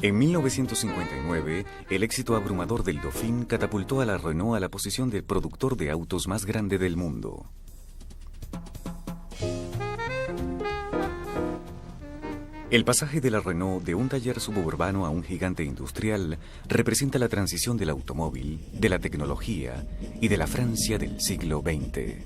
En 1959, el éxito abrumador del Dauphin catapultó a la Renault a la posición de productor de autos más grande del mundo. El pasaje de la Renault de un taller suburbano a un gigante industrial representa la transición del automóvil, de la tecnología y de la Francia del siglo XX.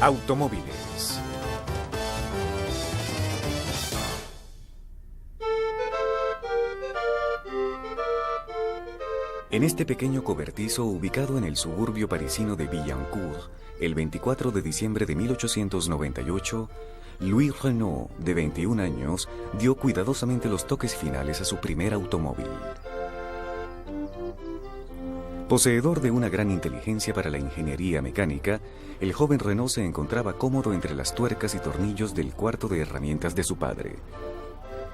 Automóviles. En este pequeño cobertizo ubicado en el suburbio parisino de Billancourt, el 24 de diciembre de 1898, Louis Renault, de 21 años, dio cuidadosamente los toques finales a su primer automóvil. Poseedor de una gran inteligencia para la ingeniería mecánica, el joven Renault se encontraba cómodo entre las tuercas y tornillos del cuarto de herramientas de su padre.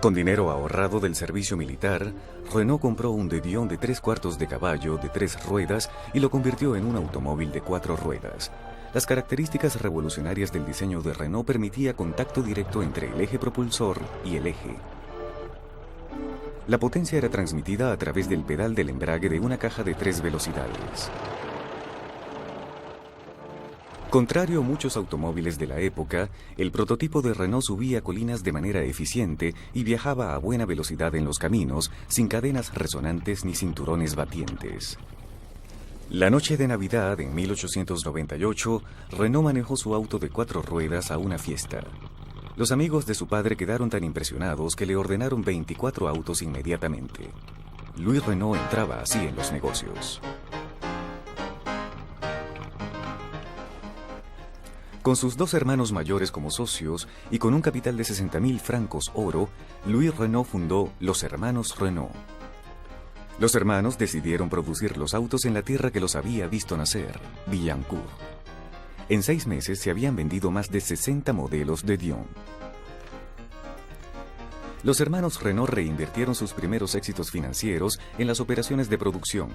Con dinero ahorrado del servicio militar, Renault compró un De Dion de 3/4 de caballo de 3 ruedas y lo convirtió en un automóvil de 4 ruedas. Las características revolucionarias del diseño de Renault permitía contacto directo entre el eje propulsor y el eje. La potencia era transmitida a través del pedal del embrague de una caja de 3 velocidades. Contrario a muchos automóviles de la época, el prototipo de Renault subía colinas de manera eficiente y viajaba a buena velocidad en los caminos, sin cadenas resonantes ni cinturones batientes. La noche de Navidad, en 1898, Renault manejó su auto de 4 ruedas a una fiesta. Los amigos de su padre quedaron tan impresionados que le ordenaron 24 autos inmediatamente. Louis Renault entraba así en los negocios. Con sus 2 hermanos mayores como socios y con un capital de 60.000 francos oro, Louis Renault fundó los Hermanos Renault. Los hermanos decidieron producir los autos en la tierra que los había visto nacer, Billancourt. En 6 meses se habían vendido más de 60 modelos de Dion. Los hermanos Renault reinvirtieron sus primeros éxitos financieros en las operaciones de producción.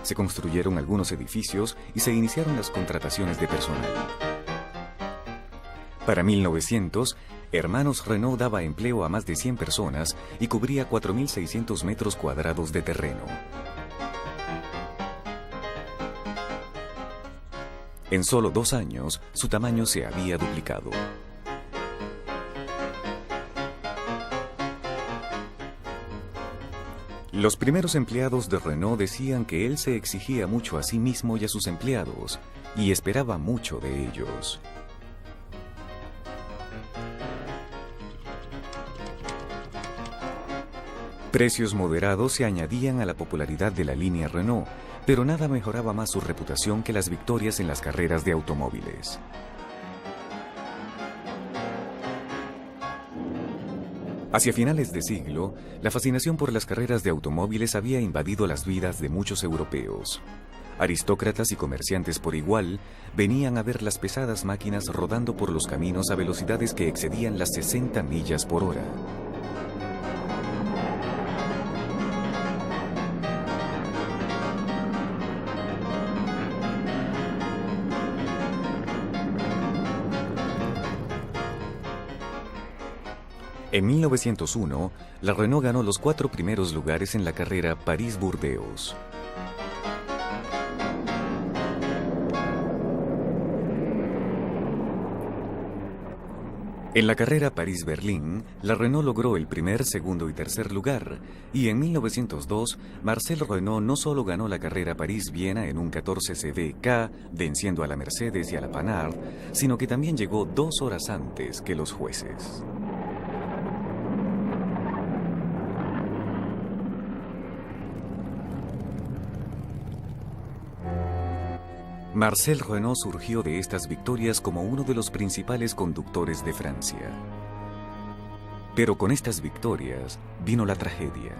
Se construyeron algunos edificios y se iniciaron las contrataciones de personal. Para 1900, Hermanos Renault daba empleo a más de 100 personas y cubría 4.600 metros cuadrados de terreno. En solo 2 años, su tamaño se había duplicado. Los primeros empleados de Renault decían que él se exigía mucho a sí mismo y a sus empleados, y esperaba mucho de ellos. Precios moderados se añadían a la popularidad de la línea Renault, pero nada mejoraba más su reputación que las victorias en las carreras de automóviles. Hacia finales de siglo, la fascinación por las carreras de automóviles había invadido las vidas de muchos europeos. Aristócratas y comerciantes por igual venían a ver las pesadas máquinas rodando por los caminos a velocidades que excedían las 60 millas por hora. En 1901, la Renault ganó los 4 primeros lugares en la carrera París-Burdeos. En la carrera París-Berlín, la Renault logró el primer, segundo y tercer lugar, y en 1902, Marcel Renault no solo ganó la carrera París-Viena en un 14 CDK, venciendo a la Mercedes y a la Panhard, sino que también llegó 2 horas antes que los jueces. Marcel Renault surgió de estas victorias como uno de los principales conductores de Francia. Pero con estas victorias vino la tragedia.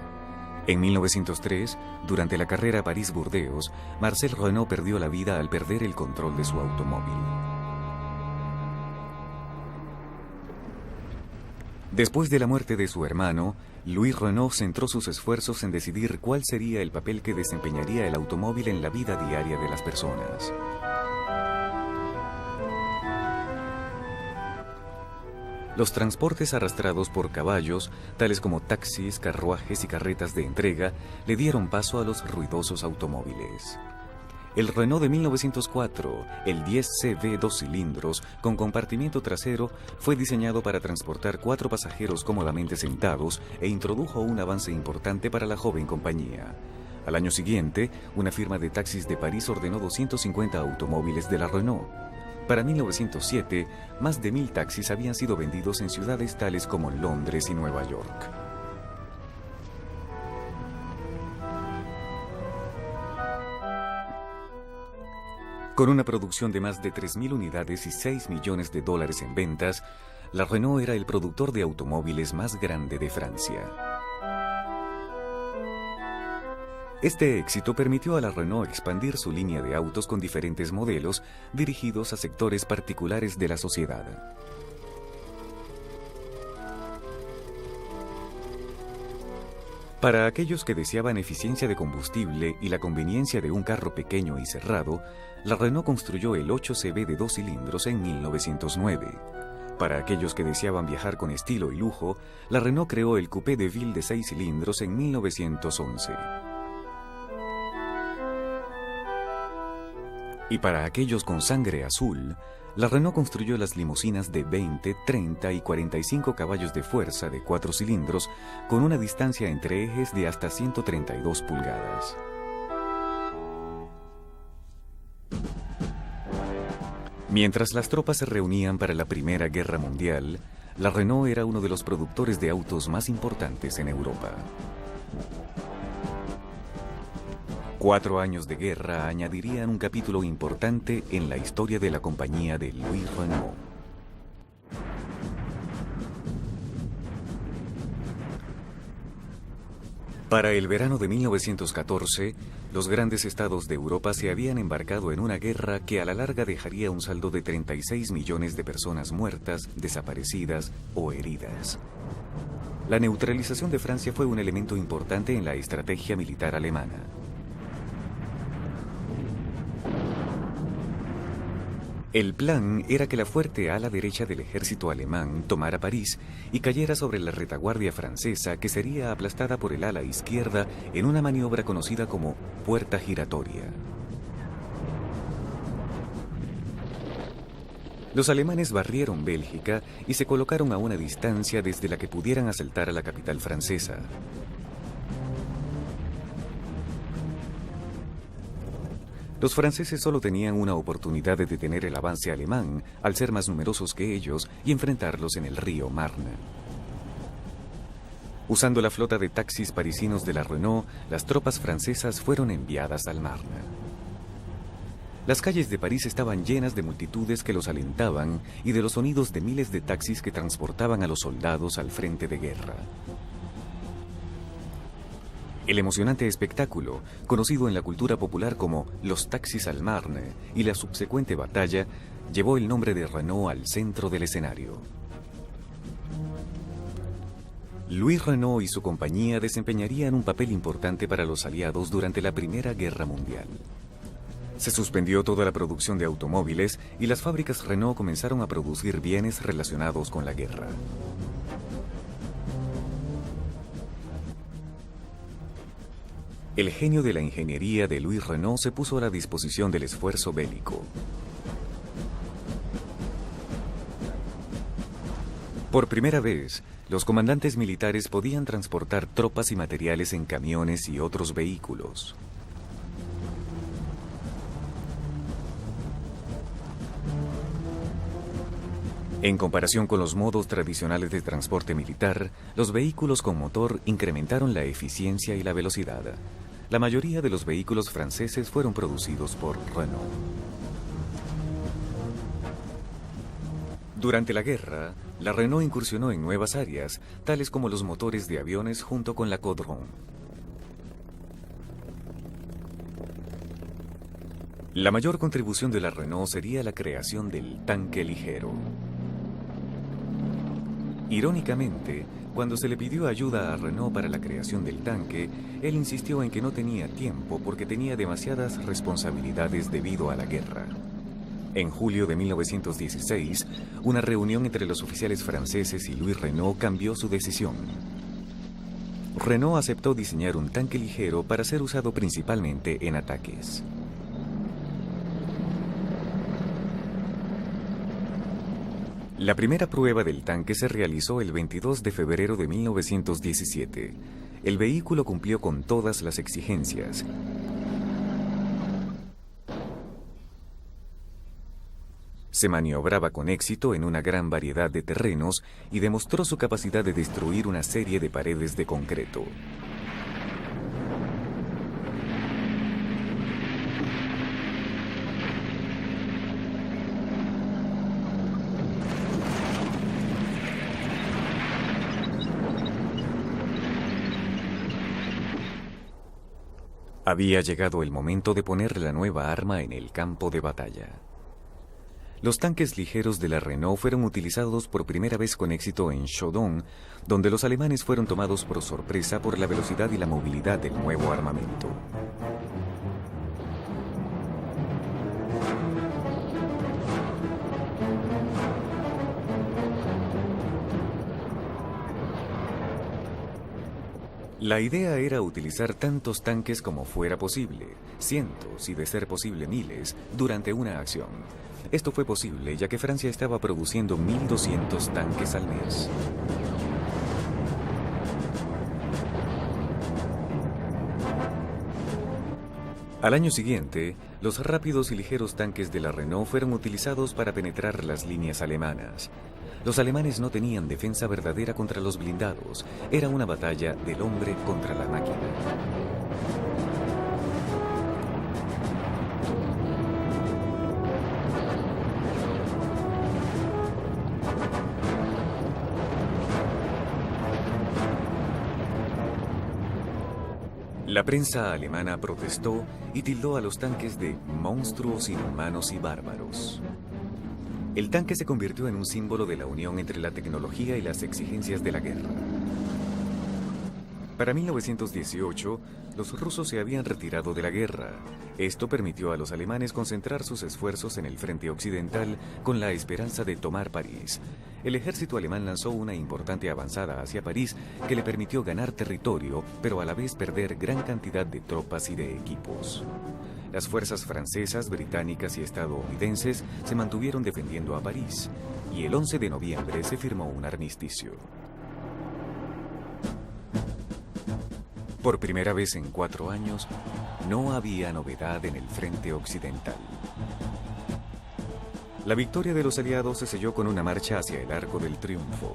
En 1903, durante la carrera París-Burdeos, Marcel Renault perdió la vida al perder el control de su automóvil. Después de la muerte de su hermano, Louis Renault centró sus esfuerzos en decidir cuál sería el papel que desempeñaría el automóvil en la vida diaria de las personas. Los transportes arrastrados por caballos, tales como taxis, carruajes y carretas de entrega, le dieron paso a los ruidosos automóviles. El Renault de 1904, el 10CV 2 cilindros, con compartimiento trasero, fue diseñado para transportar 4 pasajeros cómodamente sentados e introdujo un avance importante para la joven compañía. Al año siguiente, una firma de taxis de París ordenó 250 automóviles de la Renault. Para 1907, más de 1000 taxis habían sido vendidos en ciudades tales como Londres y Nueva York. Con una producción de más de 3.000 unidades y $6 millones en ventas, la Renault era el productor de automóviles más grande de Francia. Este éxito permitió a la Renault expandir su línea de autos con diferentes modelos dirigidos a sectores particulares de la sociedad. Para aquellos que deseaban eficiencia de combustible y la conveniencia de un carro pequeño y cerrado, la Renault construyó el 8CV de 2 cilindros en 1909. Para aquellos que deseaban viajar con estilo y lujo, la Renault creó el Coupé de Ville de 6 cilindros en 1911. Y para aquellos con sangre azul, la Renault construyó las limusinas de 20, 30 y 45 caballos de fuerza de 4 cilindros con una distancia entre ejes de hasta 132 pulgadas. Mientras las tropas se reunían para la Primera Guerra Mundial, la Renault era uno de los productores de autos más importantes en Europa. 4 años de guerra añadirían un capítulo importante en la historia de la compañía de Louis Renault. Para el verano de 1914, los grandes estados de Europa se habían embarcado en una guerra que a la larga dejaría un saldo de 36 millones de personas muertas, desaparecidas o heridas. La neutralización de Francia fue un elemento importante en la estrategia militar alemana. El plan era que la fuerte ala derecha del ejército alemán tomara París y cayera sobre la retaguardia francesa, que sería aplastada por el ala izquierda en una maniobra conocida como puerta giratoria. Los alemanes barrieron Bélgica y se colocaron a una distancia desde la que pudieran asaltar a la capital francesa. Los franceses solo tenían una oportunidad de detener el avance alemán, al ser más numerosos que ellos, y enfrentarlos en el río Marne. Usando la flota de taxis parisinos de la Renault, las tropas francesas fueron enviadas al Marne. Las calles de París estaban llenas de multitudes que los alentaban y de los sonidos de miles de taxis que transportaban a los soldados al frente de guerra. El emocionante espectáculo, conocido en la cultura popular como los taxis al Marne, y la subsecuente batalla, llevó el nombre de Renault al centro del escenario. Louis Renault y su compañía desempeñarían un papel importante para los aliados durante la Primera Guerra Mundial. Se suspendió toda la producción de automóviles y las fábricas Renault comenzaron a producir bienes relacionados con la guerra. El genio de la ingeniería de Louis Renault se puso a la disposición del esfuerzo bélico. Por primera vez, los comandantes militares podían transportar tropas y materiales en camiones y otros vehículos. En comparación con los modos tradicionales de transporte militar, los vehículos con motor incrementaron la eficiencia y la velocidad. La mayoría de los vehículos franceses fueron producidos por Renault. Durante la guerra, la Renault incursionó en nuevas áreas, tales como los motores de aviones junto con la Caudron. La mayor contribución de la Renault sería la creación del tanque ligero. Irónicamente, cuando se le pidió ayuda a Renault para la creación del tanque, él insistió en que no tenía tiempo porque tenía demasiadas responsabilidades debido a la guerra. En julio de 1916, una reunión entre los oficiales franceses y Louis Renault cambió su decisión. Renault aceptó diseñar un tanque ligero para ser usado principalmente en ataques. La primera prueba del tanque se realizó el 22 de febrero de 1917. El vehículo cumplió con todas las exigencias. Se maniobraba con éxito en una gran variedad de terrenos y demostró su capacidad de destruir una serie de paredes de concreto. Había llegado el momento de poner la nueva arma en el campo de batalla. Los tanques ligeros de la Renault fueron utilizados por primera vez con éxito en Schoedon, donde los alemanes fueron tomados por sorpresa por la velocidad y la movilidad del nuevo armamento. La idea era utilizar tantos tanques como fuera posible, cientos y de ser posible miles, durante una acción. Esto fue posible ya que Francia estaba produciendo 1.200 tanques al mes. Al año siguiente, los rápidos y ligeros tanques de la Renault fueron utilizados para penetrar las líneas alemanas. Los alemanes no tenían defensa verdadera contra los blindados. Era una batalla del hombre contra la máquina. La prensa alemana protestó y tildó a los tanques de monstruos inhumanos y bárbaros. El tanque se convirtió en un símbolo de la unión entre la tecnología y las exigencias de la guerra. Para 1918, los rusos se habían retirado de la guerra. Esto permitió a los alemanes concentrar sus esfuerzos en el frente occidental con la esperanza de tomar París. El ejército alemán lanzó una importante avanzada hacia París que le permitió ganar territorio, pero a la vez perder gran cantidad de tropas y de equipos. Las fuerzas francesas, británicas y estadounidenses se mantuvieron defendiendo a París, y el 11 de noviembre se firmó un armisticio. Por primera vez en 4 años, no había novedad en el frente occidental. La victoria de los aliados se selló con una marcha hacia el Arco del Triunfo.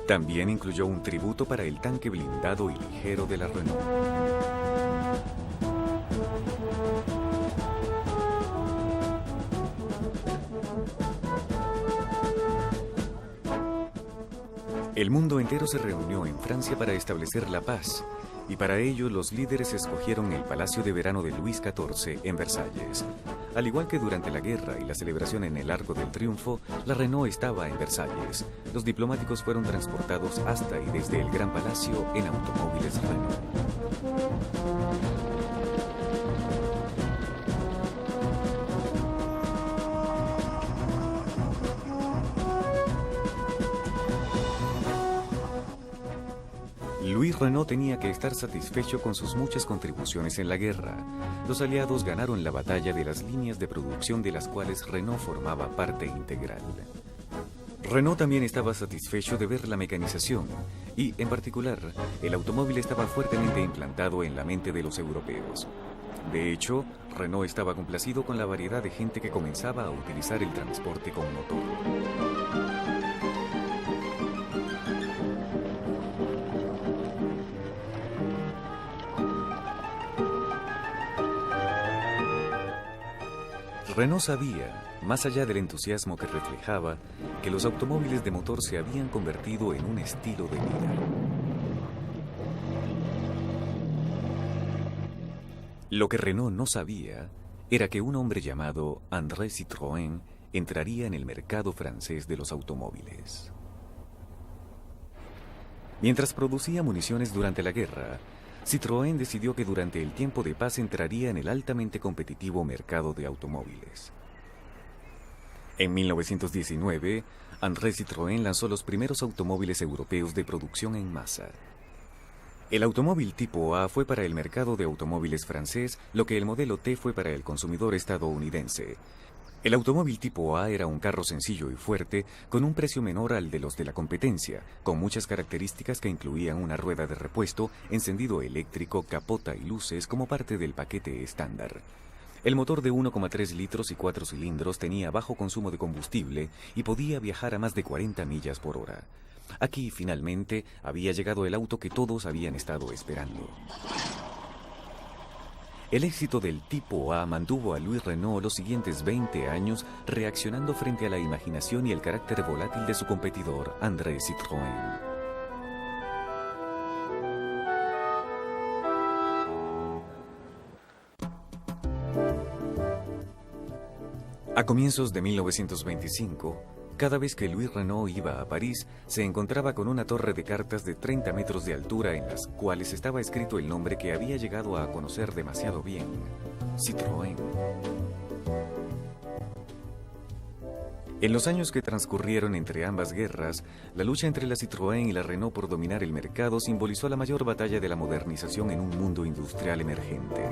También incluyó un tributo para el tanque blindado y ligero de la Renault. El mundo entero se reunió en Francia para establecer la paz, y para ello los líderes escogieron el Palacio de Verano de Luis XIV en Versalles. Al igual que durante la guerra y la celebración en el Arco del Triunfo, la Renault estaba en Versalles. Los diplomáticos fueron transportados hasta y desde el Gran Palacio en automóviles Renault. Louis Renault tenía que estar satisfecho con sus muchas contribuciones en la guerra. Los aliados ganaron la batalla de las líneas de producción de las cuales Renault formaba parte integral. Renault también estaba satisfecho de ver la mecanización y, en particular, el automóvil estaba fuertemente implantado en la mente de los europeos. De hecho, Renault estaba complacido con la variedad de gente que comenzaba a utilizar el transporte con motor. Renault sabía, más allá del entusiasmo que reflejaba, que los automóviles de motor se habían convertido en un estilo de vida. Lo que Renault no sabía era que un hombre llamado André Citroën entraría en el mercado francés de los automóviles. Mientras producía municiones durante la guerra, Citroën decidió que durante el tiempo de paz entraría en el altamente competitivo mercado de automóviles. En 1919, André Citroën lanzó los primeros automóviles europeos de producción en masa. El automóvil tipo A fue para el mercado de automóviles francés lo que el modelo T fue para el consumidor estadounidense. El automóvil tipo A era un carro sencillo y fuerte, con un precio menor al de los de la competencia, con muchas características que incluían una rueda de repuesto, encendido eléctrico, capota y luces como parte del paquete estándar. El motor de 1,3 litros y 4 cilindros tenía bajo consumo de combustible y podía viajar a más de 40 millas por hora. Aquí, finalmente, había llegado el auto que todos habían estado esperando. El éxito del tipo A mantuvo a Louis Renault los siguientes 20 años reaccionando frente a la imaginación y el carácter volátil de su competidor, André Citroën. A comienzos de 1925, cada vez que Louis Renault iba a París, se encontraba con una torre de cartas de 30 metros de altura en las cuales estaba escrito el nombre que había llegado a conocer demasiado bien: Citroën. En los años que transcurrieron entre ambas guerras, la lucha entre la Citroën y la Renault por dominar el mercado simbolizó la mayor batalla de la modernización en un mundo industrial emergente.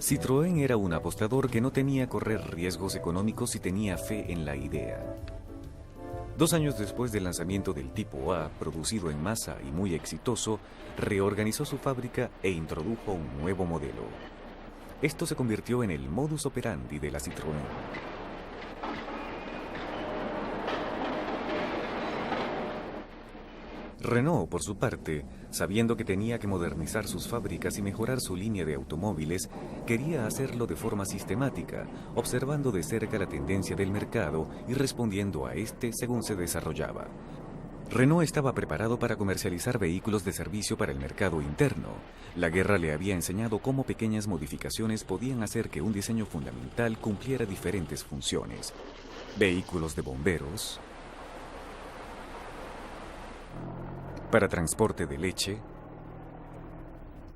Citroën era un apostador que no temía correr riesgos económicos y tenía fe en la idea. 2 años después del lanzamiento del tipo A, producido en masa y muy exitoso, reorganizó su fábrica e introdujo un nuevo modelo. Esto se convirtió en el modus operandi de la Citroën. Renault, por su parte, sabiendo que tenía que modernizar sus fábricas y mejorar su línea de automóviles, quería hacerlo de forma sistemática, observando de cerca la tendencia del mercado y respondiendo a este según se desarrollaba. Renault estaba preparado para comercializar vehículos de servicio para el mercado interno. La guerra le había enseñado cómo pequeñas modificaciones podían hacer que un diseño fundamental cumpliera diferentes funciones. Vehículos de bomberos, para transporte de leche,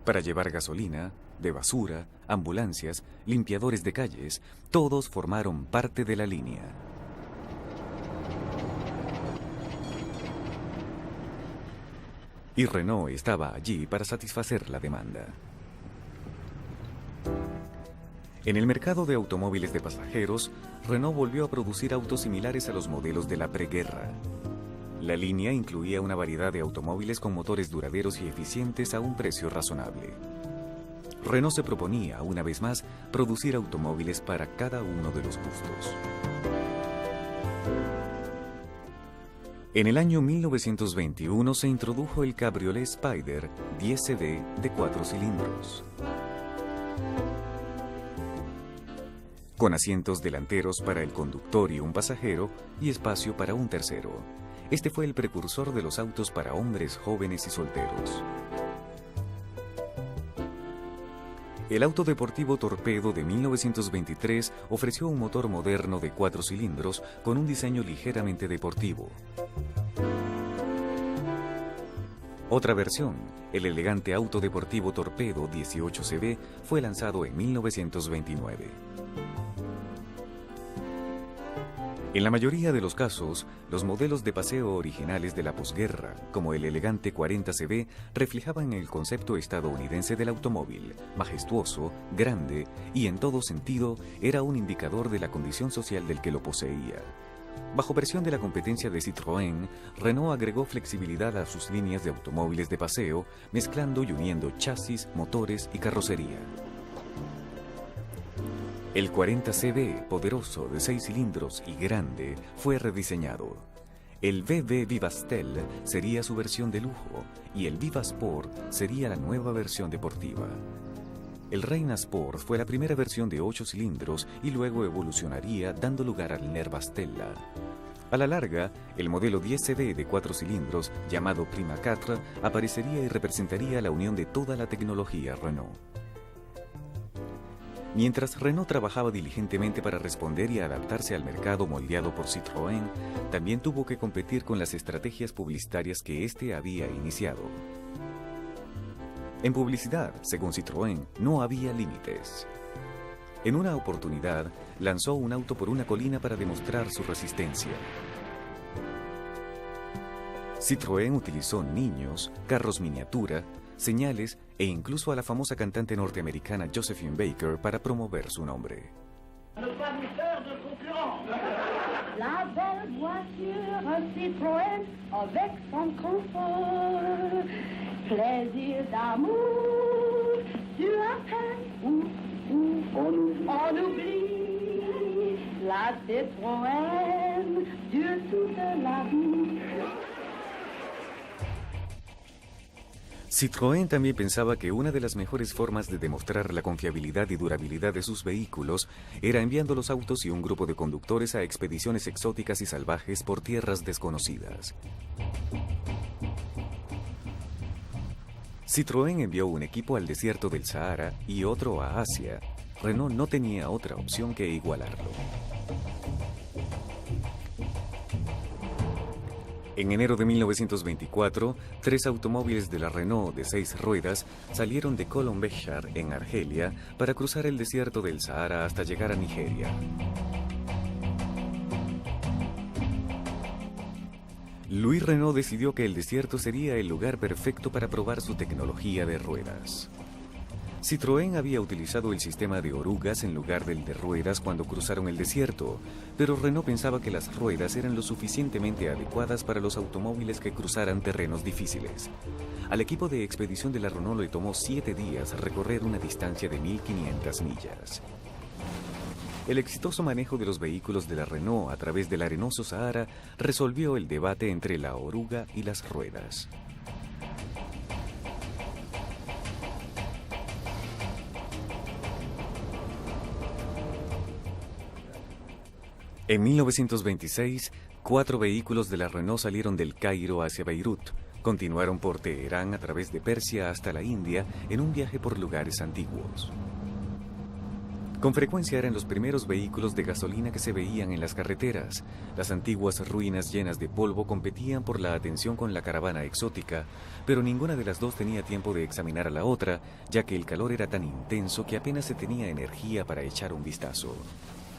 para llevar gasolina, de basura, ambulancias, limpiadores de calles, todos formaron parte de la línea. Y Renault estaba allí para satisfacer la demanda. En el mercado de automóviles de pasajeros, Renault volvió a producir autos similares a los modelos de la preguerra. La línea incluía una variedad de automóviles con motores duraderos y eficientes a un precio razonable. Renault se proponía, una vez más, producir automóviles para cada uno de los gustos. En el año 1921 se introdujo el Cabriolet Spyder 10CV de 4 cilindros. Con asientos delanteros para el conductor y un pasajero y espacio para un tercero. Este fue el precursor de los autos para hombres jóvenes y solteros. El auto deportivo Torpedo de 1923 ofreció un motor moderno de 4 cilindros con un diseño ligeramente deportivo. Otra versión, el elegante auto deportivo Torpedo 18CV, fue lanzado en 1929. En la mayoría de los casos, los modelos de paseo originales de la posguerra, como el elegante 40CV, reflejaban el concepto estadounidense del automóvil, majestuoso, grande y en todo sentido era un indicador de la condición social del que lo poseía. Bajo presión de la competencia de Citroën, Renault agregó flexibilidad a sus líneas de automóviles de paseo, mezclando y uniendo chasis, motores y carrocería. El 40CV, poderoso, de 6 cilindros y grande, fue rediseñado. El VW Vivastel sería su versión de lujo y el Vivasport sería la nueva versión deportiva. El Reina Sport fue la primera versión de 8 cilindros y luego evolucionaría dando lugar al Nervastella. A la larga, el modelo 10CD de 4 cilindros, llamado Prima 4, aparecería y representaría la unión de toda la tecnología Renault. Mientras Renault trabajaba diligentemente para responder y adaptarse al mercado moldeado por Citroën, también tuvo que competir con las estrategias publicitarias que éste había iniciado. En publicidad, según Citroën, no había límites. En una oportunidad, lanzó un auto por una colina para demostrar su resistencia. Citroën utilizó niños, carros miniatura, señales e incluso a la famosa cantante norteamericana Josephine Baker para promover su nombre. La belle voiture Citroën avec son confort, plaisir d'amour, tu appelles on oublie la Citroën dure toute la vie. Citroën también pensaba que una de las mejores formas de demostrar la confiabilidad y durabilidad de sus vehículos era enviando los autos y un grupo de conductores a expediciones exóticas y salvajes por tierras desconocidas. Citroën envió un equipo al desierto del Sahara y otro a Asia. Renault no tenía otra opción que igualarlo. En enero de 1924, 3 automóviles de la Renault de 6 ruedas salieron de Colombechar, en Argelia, para cruzar el desierto del Sahara hasta llegar a Nigeria. Louis Renault decidió que el desierto sería el lugar perfecto para probar su tecnología de ruedas. Citroën había utilizado el sistema de orugas en lugar del de ruedas cuando cruzaron el desierto, pero Renault pensaba que las ruedas eran lo suficientemente adecuadas para los automóviles que cruzaran terrenos difíciles. Al equipo de expedición de la Renault le tomó 7 días recorrer una distancia de 1.500 millas. El exitoso manejo de los vehículos de la Renault a través del arenoso Sahara resolvió el debate entre la oruga y las ruedas. En 1926, 4 vehículos de la Renault salieron del Cairo hacia Beirut. Continuaron por Teherán a través de Persia hasta la India en un viaje por lugares antiguos. Con frecuencia eran los primeros vehículos de gasolina que se veían en las carreteras. Las antiguas ruinas llenas de polvo competían por la atención con la caravana exótica, pero ninguna de las dos tenía tiempo de examinar a la otra, ya que el calor era tan intenso que apenas se tenía energía para echar un vistazo.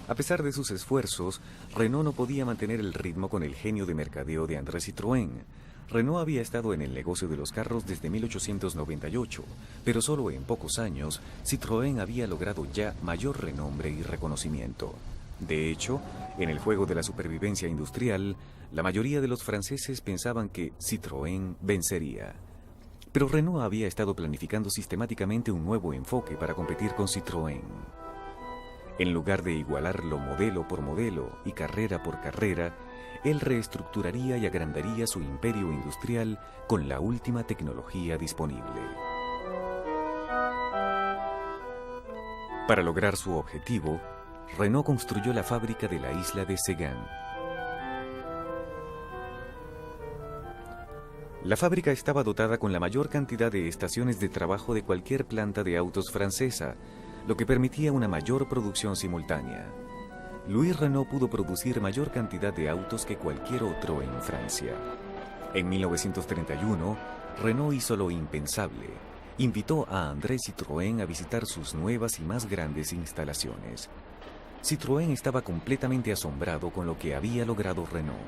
A pesar de sus esfuerzos, Renault no podía mantener el ritmo con el genio de mercadeo de André Citroën. Renault había estado en el negocio de los carros desde 1898, pero solo en pocos años, Citroën había logrado ya mayor renombre y reconocimiento. De hecho, en el juego de la supervivencia industrial, la mayoría de los franceses pensaban que Citroën vencería. Pero Renault había estado planificando sistemáticamente un nuevo enfoque para competir con Citroën. En lugar de igualarlo modelo por modelo y carrera por carrera, él reestructuraría y agrandaría su imperio industrial con la última tecnología disponible. Para lograr su objetivo, Renault construyó la fábrica de la isla de Segan. La fábrica estaba dotada con la mayor cantidad de estaciones de trabajo de cualquier planta de autos francesa, lo que permitía una mayor producción simultánea. Louis Renault pudo producir mayor cantidad de autos que cualquier otro en Francia. En 1931, Renault hizo lo impensable. Invitó a André Citroën a visitar sus nuevas y más grandes instalaciones. Citroën estaba completamente asombrado con lo que había logrado Renault.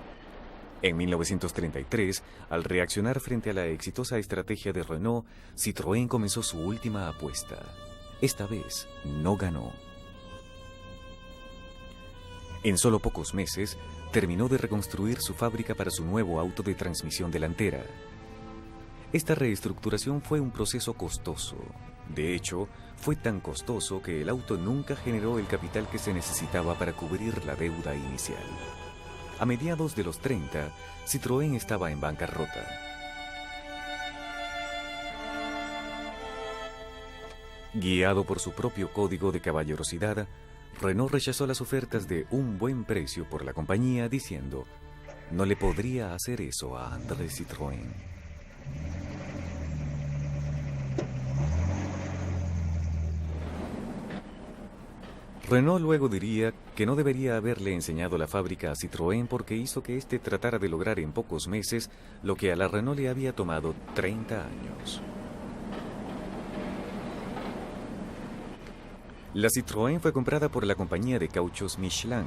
En 1933, al reaccionar frente a la exitosa estrategia de Renault, Citroën comenzó su última apuesta. Esta vez no ganó. En solo pocos meses, terminó de reconstruir su fábrica para su nuevo auto de transmisión delantera. Esta reestructuración fue un proceso costoso. De hecho, fue tan costoso que el auto nunca generó el capital que se necesitaba para cubrir la deuda inicial. A mediados de los 30, Citroën estaba en bancarrota. Guiado por su propio código de caballerosidad, Renault rechazó las ofertas de un buen precio por la compañía diciendo: no le podría hacer eso a André Citroën. Renault luego diría que no debería haberle enseñado la fábrica a Citroën porque hizo que éste tratara de lograr en pocos meses lo que a la Renault le había tomado 30 años. La Citroën fue comprada por la compañía de cauchos Michelin,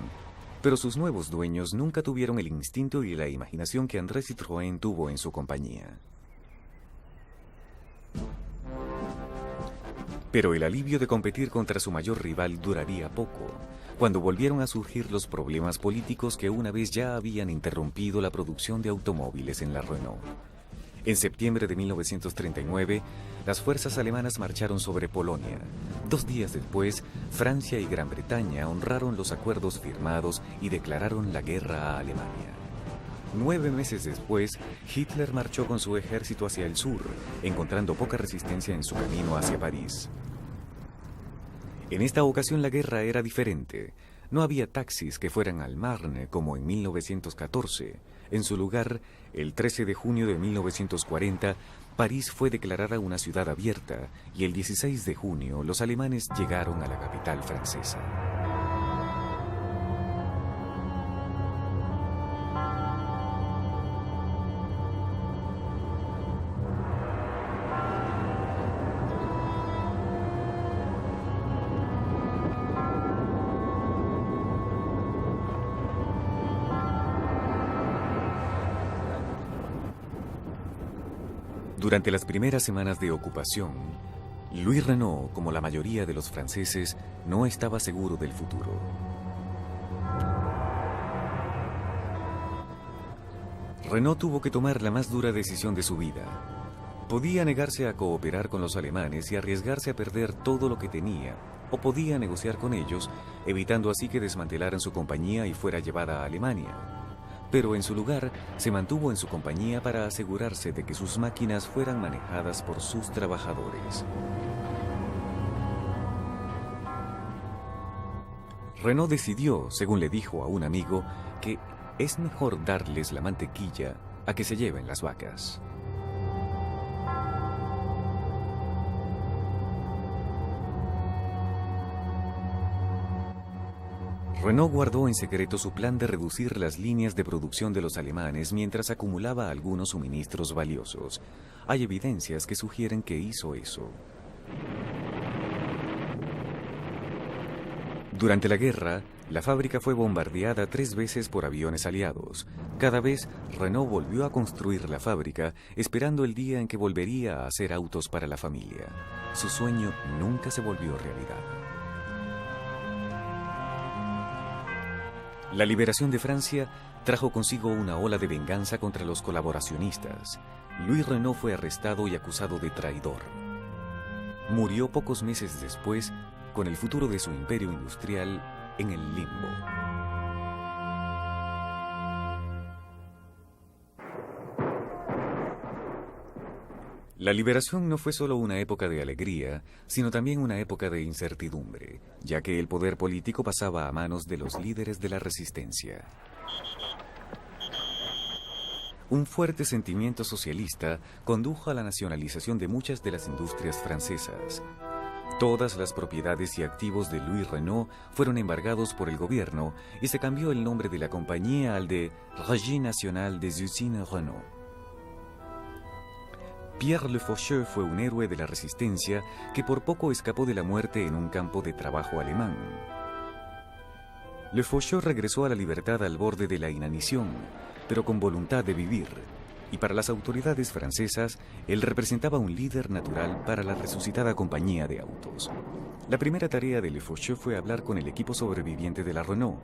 pero sus nuevos dueños nunca tuvieron el instinto y la imaginación que André Citroën tuvo en su compañía. Pero el alivio de competir contra su mayor rival duraría poco, cuando volvieron a surgir los problemas políticos que una vez ya habían interrumpido la producción de automóviles en la Renault. En septiembre de 1939, las fuerzas alemanas marcharon sobre Polonia. 2 días después, Francia y Gran Bretaña honraron los acuerdos firmados y declararon la guerra a Alemania. 9 meses después, Hitler marchó con su ejército hacia el sur, encontrando poca resistencia en su camino hacia París. En esta ocasión la guerra era diferente. No había taxis que fueran al Marne como en 1914. En su lugar, el 13 de junio de 1940, París fue declarada una ciudad abierta y el 16 de junio los alemanes llegaron a la capital francesa. Durante las primeras semanas de ocupación, Louis Renault, como la mayoría de los franceses, no estaba seguro del futuro. Renault tuvo que tomar la más dura decisión de su vida. Podía negarse a cooperar con los alemanes y arriesgarse a perder todo lo que tenía, o podía negociar con ellos, evitando así que desmantelaran su compañía y fuera llevada a Alemania. Pero en su lugar, se mantuvo en su compañía para asegurarse de que sus máquinas fueran manejadas por sus trabajadores. Renault decidió, según le dijo a un amigo, que es mejor darles la mantequilla a que se lleven las vacas. Renault guardó en secreto su plan de reducir las líneas de producción de los alemanes mientras acumulaba algunos suministros valiosos. Hay evidencias que sugieren que hizo eso. Durante la guerra, la fábrica fue bombardeada 3 veces por aviones aliados. Cada vez, Renault volvió a construir la fábrica, esperando el día en que volvería a hacer autos para la familia. Su sueño nunca se volvió realidad. La liberación de Francia trajo consigo una ola de venganza contra los colaboracionistas. Louis Renault fue arrestado y acusado de traidor. Murió pocos meses después, con el futuro de su imperio industrial en el limbo. La liberación no fue solo una época de alegría, sino también una época de incertidumbre, ya que el poder político pasaba a manos de los líderes de la resistencia. Un fuerte sentimiento socialista condujo a la nacionalización de muchas de las industrias francesas. Todas las propiedades y activos de Louis Renault fueron embargados por el gobierno y se cambió el nombre de la compañía al de Régie Nationale des Usines Renault. Pierre Le Faucheux fue un héroe de la resistencia que por poco escapó de la muerte en un campo de trabajo alemán. Le Faucheux regresó a la libertad al borde de la inanición, pero con voluntad de vivir, y para las autoridades francesas, él representaba un líder natural para la resucitada compañía de autos. La primera tarea de Le Faucheux fue hablar con el equipo sobreviviente de la Renault.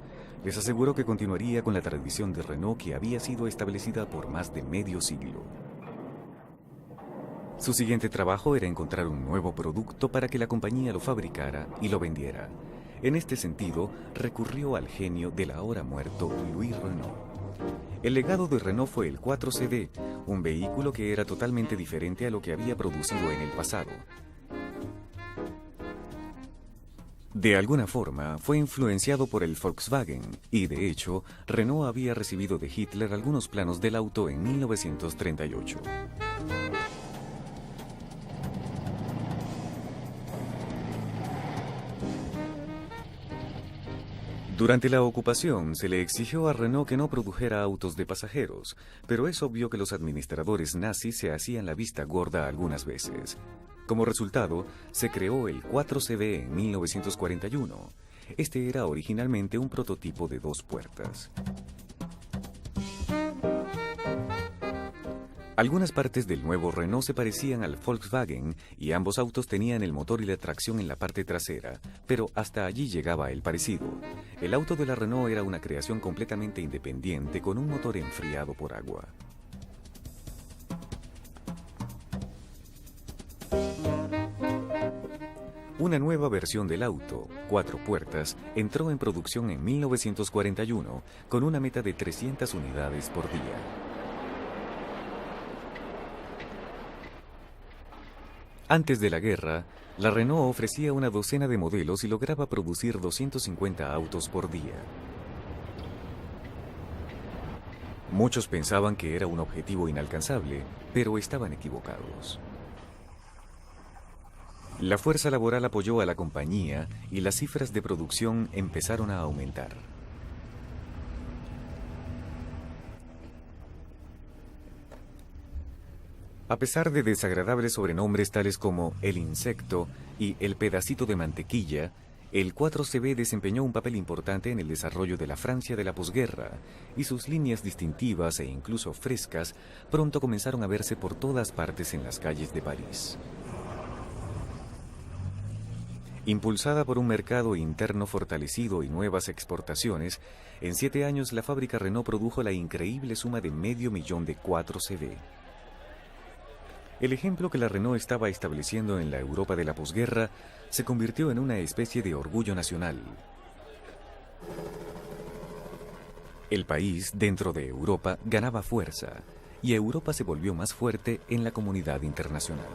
Les aseguró que continuaría con la tradición de Renault que había sido establecida por más de medio siglo. Su siguiente trabajo era encontrar un nuevo producto para que la compañía lo fabricara y lo vendiera. En este sentido, recurrió al genio del ahora muerto Louis Renault. El legado de Renault fue el 4CD, un vehículo que era totalmente diferente a lo que había producido en el pasado. De alguna forma, fue influenciado por el Volkswagen y, de hecho, Renault había recibido de Hitler algunos planos del auto en 1938. Durante la ocupación se le exigió a Renault que no produjera autos de pasajeros, pero es obvio que los administradores nazis se hacían la vista gorda algunas veces. Como resultado, se creó el 4CV en 1941. Este era originalmente un prototipo de 2 puertas. Algunas partes del nuevo Renault se parecían al Volkswagen y ambos autos tenían el motor y la tracción en la parte trasera, pero hasta allí llegaba el parecido. El auto de la Renault era una creación completamente independiente con un motor enfriado por agua. Una nueva versión del auto, 4 puertas, entró en producción en 1941 con una meta de 300 unidades por día. Antes de la guerra, la Renault ofrecía una docena de modelos y lograba producir 250 autos por día. Muchos pensaban que era un objetivo inalcanzable, pero estaban equivocados. La fuerza laboral apoyó a la compañía y las cifras de producción empezaron a aumentar. A pesar de desagradables sobrenombres tales como el insecto y el pedacito de mantequilla, el 4CV desempeñó un papel importante en el desarrollo de la Francia de la posguerra, y sus líneas distintivas e incluso frescas pronto comenzaron a verse por todas partes en las calles de París. Impulsada por un mercado interno fortalecido y nuevas exportaciones, en 7 años la fábrica Renault produjo la increíble suma de 500.000 de 4CV. El ejemplo que la Renault estaba estableciendo en la Europa de la posguerra se convirtió en una especie de orgullo nacional. El país, dentro de Europa, ganaba fuerza, y Europa se volvió más fuerte en la comunidad internacional.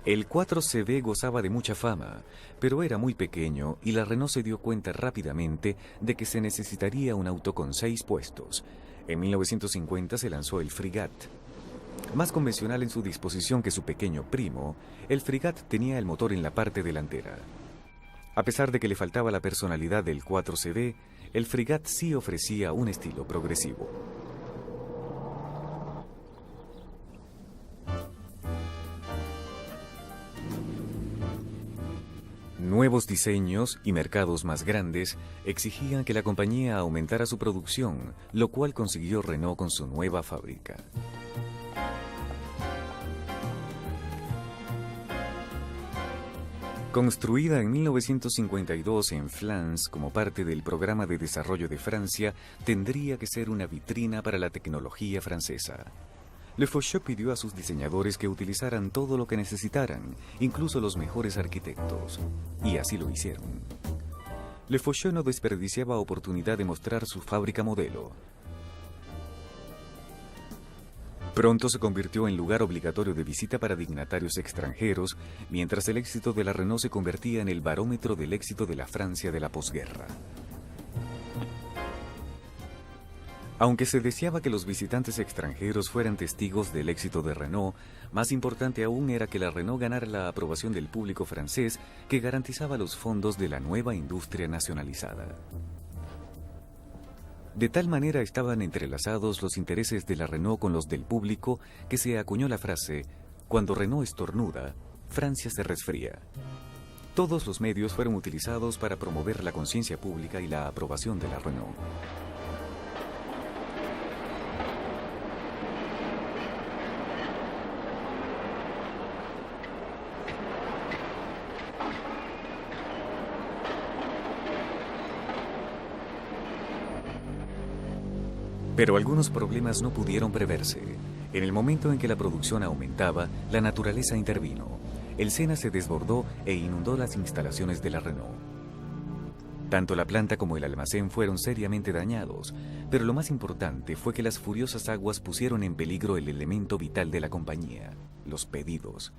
El 4CV gozaba de mucha fama, pero era muy pequeño y la Renault se dio cuenta rápidamente de que se necesitaría un auto con 6 puestos. En 1950 se lanzó el Frégate. Más convencional en su disposición que su pequeño primo, el Frégate tenía el motor en la parte delantera. A pesar de que le faltaba la personalidad del 4CV, el Frégate sí ofrecía un estilo progresivo. Nuevos diseños y mercados más grandes exigían que la compañía aumentara su producción, lo cual consiguió Renault con su nueva fábrica. Construida en 1952 en Flins como parte del programa de desarrollo de Francia, tendría que ser una vitrina para la tecnología francesa. Le Faucheux pidió a sus diseñadores que utilizaran todo lo que necesitaran, incluso los mejores arquitectos, y así lo hicieron. Le Faucheux no desperdiciaba oportunidad de mostrar su fábrica modelo. Pronto se convirtió en lugar obligatorio de visita para dignatarios extranjeros, mientras el éxito de la Renault se convertía en el barómetro del éxito de la Francia de la posguerra. Aunque se deseaba que los visitantes extranjeros fueran testigos del éxito de Renault, más importante aún era que la Renault ganara la aprobación del público francés que garantizaba los fondos de la nueva industria nacionalizada. De tal manera estaban entrelazados los intereses de la Renault con los del público que se acuñó la frase: cuando Renault estornuda, Francia se resfría. Todos los medios fueron utilizados para promover la conciencia pública y la aprobación de la Renault. Pero algunos problemas no pudieron preverse. En el momento en que la producción aumentaba, la naturaleza intervino. El Sena se desbordó e inundó las instalaciones de la Renault. Tanto la planta como el almacén fueron seriamente dañados, pero lo más importante fue que las furiosas aguas pusieron en peligro el elemento vital de la compañía, los pedidos.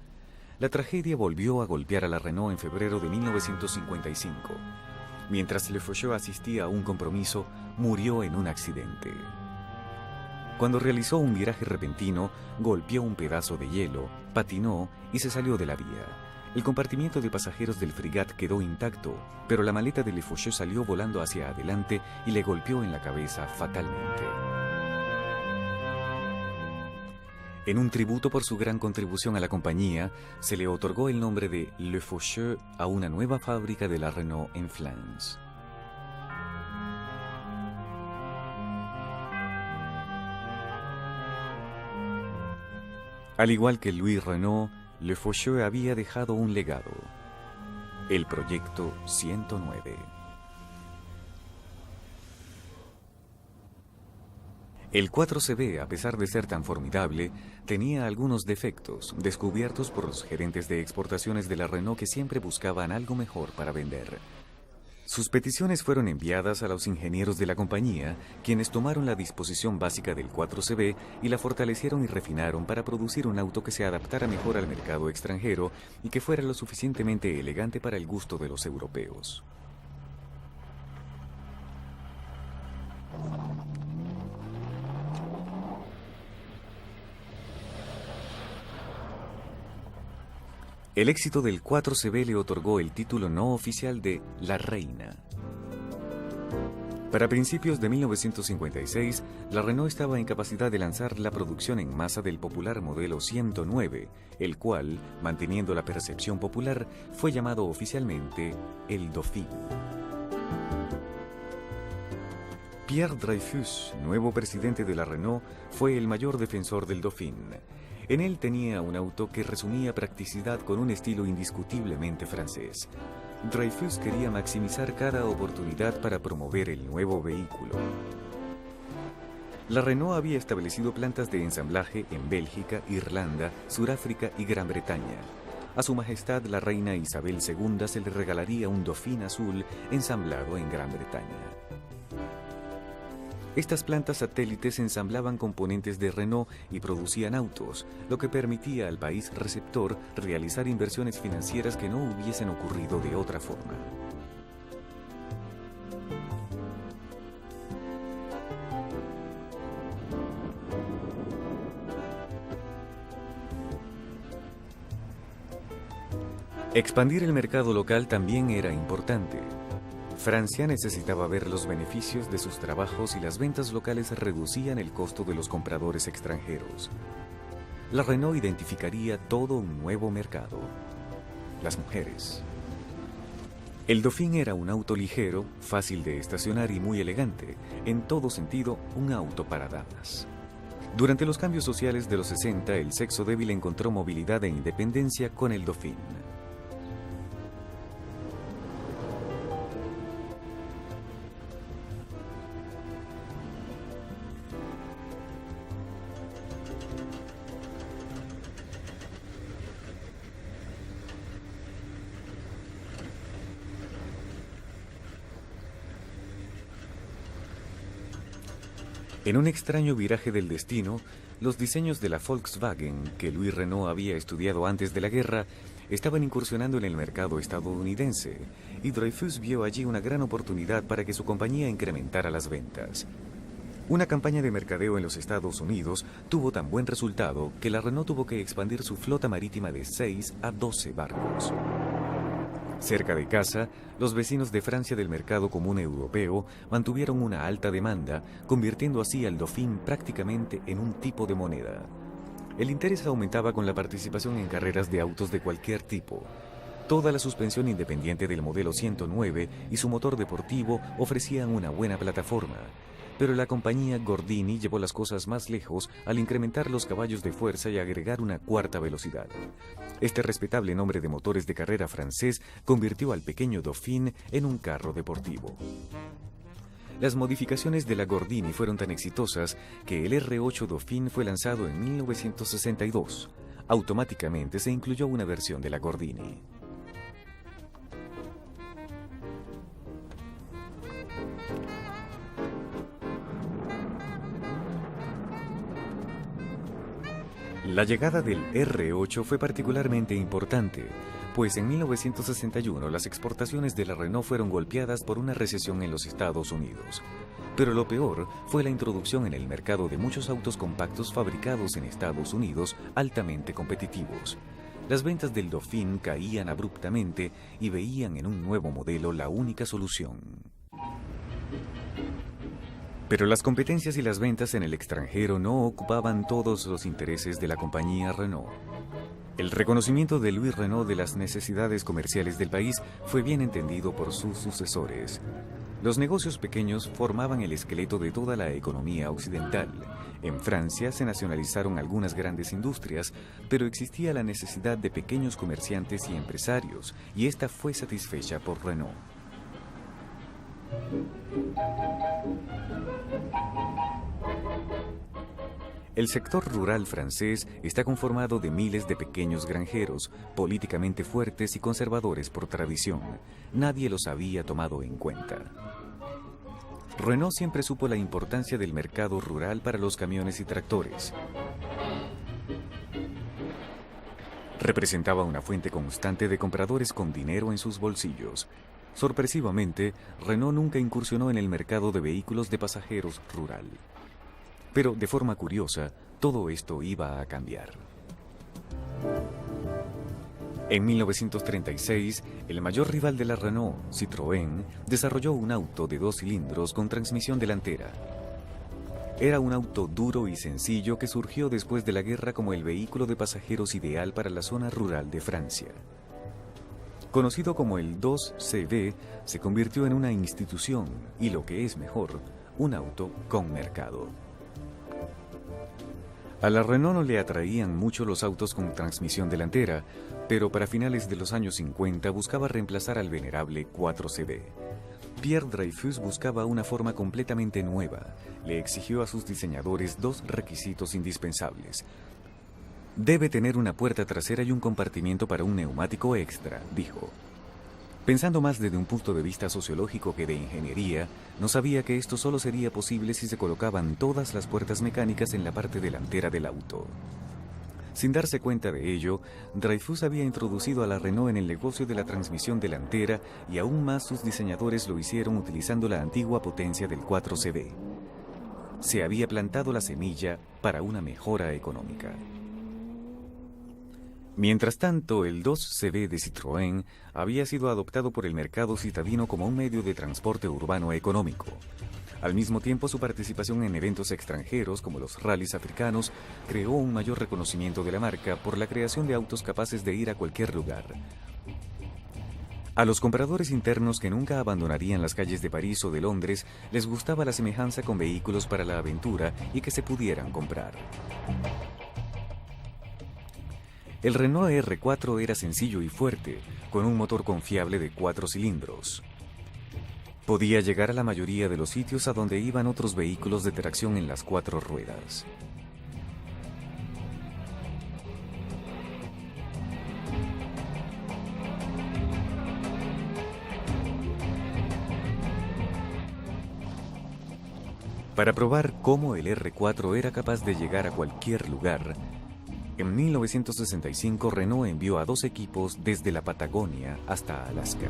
la tragedia volvió a golpear a la Renault en febrero de 1955. Mientras Le Faucheux asistía a un compromiso, murió en un accidente. Cuando realizó un viraje repentino, golpeó un pedazo de hielo, patinó y se salió de la vía. El compartimiento de pasajeros del Frigate quedó intacto, pero la maleta de Le Faucheux salió volando hacia adelante y le golpeó en la cabeza fatalmente. En un tributo por su gran contribución a la compañía, se le otorgó el nombre de Le Faucheux a una nueva fábrica de la Renault en Flins. Al igual que Louis Renault, Le Faucheux había dejado un legado: el Proyecto 109. El 4CB, a pesar de ser tan formidable, tenía algunos defectos, descubiertos por los gerentes de exportaciones de la Renault, que siempre buscaban algo mejor para vender. Sus peticiones fueron enviadas a los ingenieros de la compañía, quienes tomaron la disposición básica del 4CB y la fortalecieron y refinaron para producir un auto que se adaptara mejor al mercado extranjero y que fuera lo suficientemente elegante para el gusto de los europeos. El éxito del 4CB le otorgó el título no oficial de La Reina. Para principios de 1956, la Renault estaba en capacidad de lanzar la producción en masa del popular modelo 109, el cual, manteniendo la percepción popular, fue llamado oficialmente el Dauphin. Pierre Dreyfus, nuevo presidente de la Renault, fue el mayor defensor del Dauphin. En él tenía un auto que resumía practicidad con un estilo indiscutiblemente francés. Dreyfus quería maximizar cada oportunidad para promover el nuevo vehículo. La Renault había establecido plantas de ensamblaje en Bélgica, Irlanda, Sudáfrica y Gran Bretaña. A Su Majestad la Reina Isabel II se le regalaría un Dauphin azul ensamblado en Gran Bretaña. Estas plantas satélites ensamblaban componentes de Renault y producían autos, lo que permitía al país receptor realizar inversiones financieras que no hubiesen ocurrido de otra forma. Expandir el mercado local también era importante. Francia necesitaba ver los beneficios de sus trabajos y las ventas locales reducían el costo de los compradores extranjeros. La Renault identificaría todo un nuevo mercado: las mujeres. El Dauphin era un auto ligero, fácil de estacionar y muy elegante, en todo sentido un auto para damas. Durante los cambios sociales de los 60, el sexo débil encontró movilidad e independencia con el Dauphin. En un extraño viraje del destino, los diseños de la Volkswagen, que Louis Renault había estudiado antes de la guerra, estaban incursionando en el mercado estadounidense, y Dreyfus vio allí una gran oportunidad para que su compañía incrementara las ventas. Una campaña de mercadeo en los Estados Unidos tuvo tan buen resultado que la Renault tuvo que expandir su flota marítima de 6 a 12 barcos. Cerca de casa, los vecinos de Francia del mercado común europeo mantuvieron una alta demanda, convirtiendo así al Dauphin prácticamente en un tipo de moneda. El interés aumentaba con la participación en carreras de autos de cualquier tipo. Toda la suspensión independiente del modelo 109 y su motor deportivo ofrecían una buena plataforma. Pero la compañía Gordini llevó las cosas más lejos al incrementar los caballos de fuerza y agregar una cuarta velocidad. Este respetable nombre de motores de carrera francés convirtió al pequeño Dauphin en un carro deportivo. Las modificaciones de la Gordini fueron tan exitosas que el R8 Dauphin fue lanzado en 1962. Automáticamente se incluyó una versión de la Gordini. La llegada del R8 fue particularmente importante, pues en 1961 las exportaciones de la Renault fueron golpeadas por una recesión en los Estados Unidos. Pero lo peor fue la introducción en el mercado de muchos autos compactos fabricados en Estados Unidos altamente competitivos. Las ventas del Dauphine caían abruptamente y veían en un nuevo modelo la única solución. Pero las competencias y las ventas en el extranjero no ocupaban todos los intereses de la compañía Renault. El reconocimiento de Louis Renault de las necesidades comerciales del país fue bien entendido por sus sucesores. Los negocios pequeños formaban el esqueleto de toda la economía occidental. En Francia se nacionalizaron algunas grandes industrias, pero existía la necesidad de pequeños comerciantes y empresarios, y esta fue satisfecha por Renault. El sector rural francés está conformado de miles de pequeños granjeros, políticamente fuertes y conservadores por tradición. Nadie los había tomado en cuenta. Renault siempre supo la importancia del mercado rural para los camiones y tractores. Representaba una fuente constante de compradores con dinero en sus bolsillos. Sorpresivamente, Renault nunca incursionó en el mercado de vehículos de pasajeros rural. Pero, de forma curiosa, todo esto iba a cambiar. En 1936, el mayor rival de la Renault, Citroën, desarrolló un auto de 2 cilindros con transmisión delantera. Era un auto duro y sencillo que surgió después de la guerra como el vehículo de pasajeros ideal para la zona rural de Francia. Conocido como el 2CV, se convirtió en una institución y, lo que es mejor, un auto con mercado. A la Renault no le atraían mucho los autos con transmisión delantera, pero para finales de los años 50 buscaba reemplazar al venerable 4CV. Pierre Dreyfus buscaba una forma completamente nueva. Le exigió a sus diseñadores 2 requisitos indispensables. Debe tener una puerta trasera y un compartimiento para un neumático extra, dijo. Pensando más desde un punto de vista sociológico que de ingeniería, no sabía que esto solo sería posible si se colocaban todas las puertas mecánicas en la parte delantera del auto. Sin darse cuenta de ello, Dreyfus había introducido a la Renault en el negocio de la transmisión delantera y aún más sus diseñadores lo hicieron utilizando la antigua potencia del 4CV. Se había plantado la semilla para una mejora económica. Mientras tanto, el 2CV de Citroën había sido adoptado por el mercado citadino como un medio de transporte urbano económico. Al mismo tiempo, su participación en eventos extranjeros, como los rallies africanos, creó un mayor reconocimiento de la marca por la creación de autos capaces de ir a cualquier lugar. A los compradores internos que nunca abandonarían las calles de París o de Londres, les gustaba la semejanza con vehículos para la aventura y que se pudieran comprar. El Renault R4 era sencillo y fuerte, con un motor confiable de 4 cilindros. Podía llegar a la mayoría de los sitios a donde iban otros vehículos de tracción en las 4 ruedas. Para probar cómo el R4 era capaz de llegar a cualquier lugar, en 1965 Renault envió a 2 equipos desde la Patagonia hasta Alaska.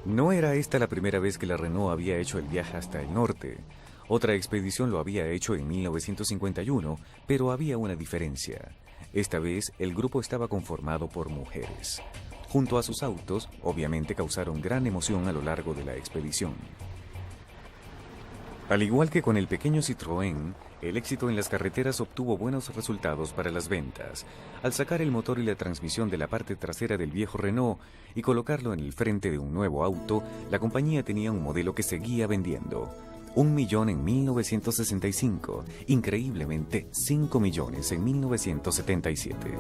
No era esta la primera vez que la Renault había hecho el viaje hasta el norte. Otra expedición lo había hecho en 1951, pero había una diferencia. Esta vez el grupo estaba conformado por mujeres. Junto a sus autos, obviamente causaron gran emoción a lo largo de la expedición. Al igual que con el pequeño Citroën, el éxito en las carreteras obtuvo buenos resultados para las ventas. Al sacar el motor y la transmisión de la parte trasera del viejo Renault y colocarlo en el frente de un nuevo auto, la compañía tenía un modelo que seguía vendiendo. 1 millón en 1965, increíblemente 5 millones en 1977.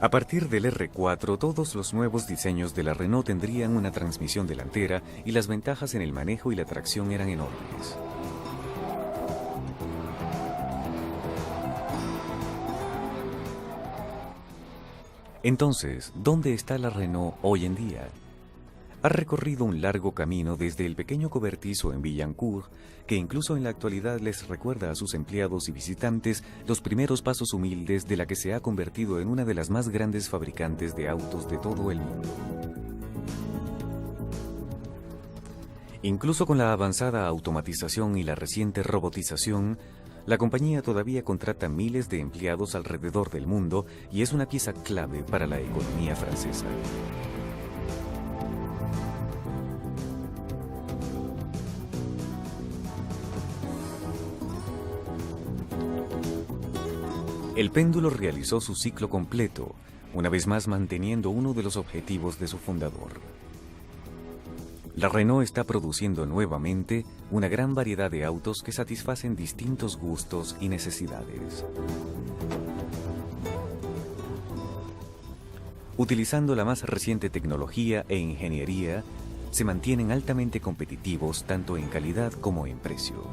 A partir del R4, todos los nuevos diseños de la Renault tendrían una transmisión delantera y las ventajas en el manejo y la tracción eran enormes. Entonces, ¿dónde está la Renault hoy en día? Ha recorrido un largo camino desde el pequeño cobertizo en Billancourt, que incluso en la actualidad les recuerda a sus empleados y visitantes los primeros pasos humildes de la que se ha convertido en una de las más grandes fabricantes de autos de todo el mundo. Incluso con la avanzada automatización y la reciente robotización, la compañía todavía contrata miles de empleados alrededor del mundo y es una pieza clave para la economía francesa. El péndulo realizó su ciclo completo, una vez más manteniendo uno de los objetivos de su fundador. La Renault está produciendo nuevamente una gran variedad de autos que satisfacen distintos gustos y necesidades. Utilizando la más reciente tecnología e ingeniería, se mantienen altamente competitivos tanto en calidad como en precio.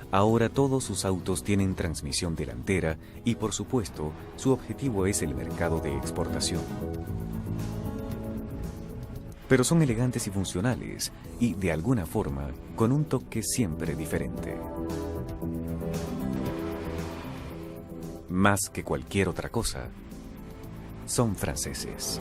Ahora todos sus autos tienen transmisión delantera y, por supuesto, su objetivo es el mercado de exportación. Pero son elegantes y funcionales y, de alguna forma, con un toque siempre diferente. Más que cualquier otra cosa, son franceses.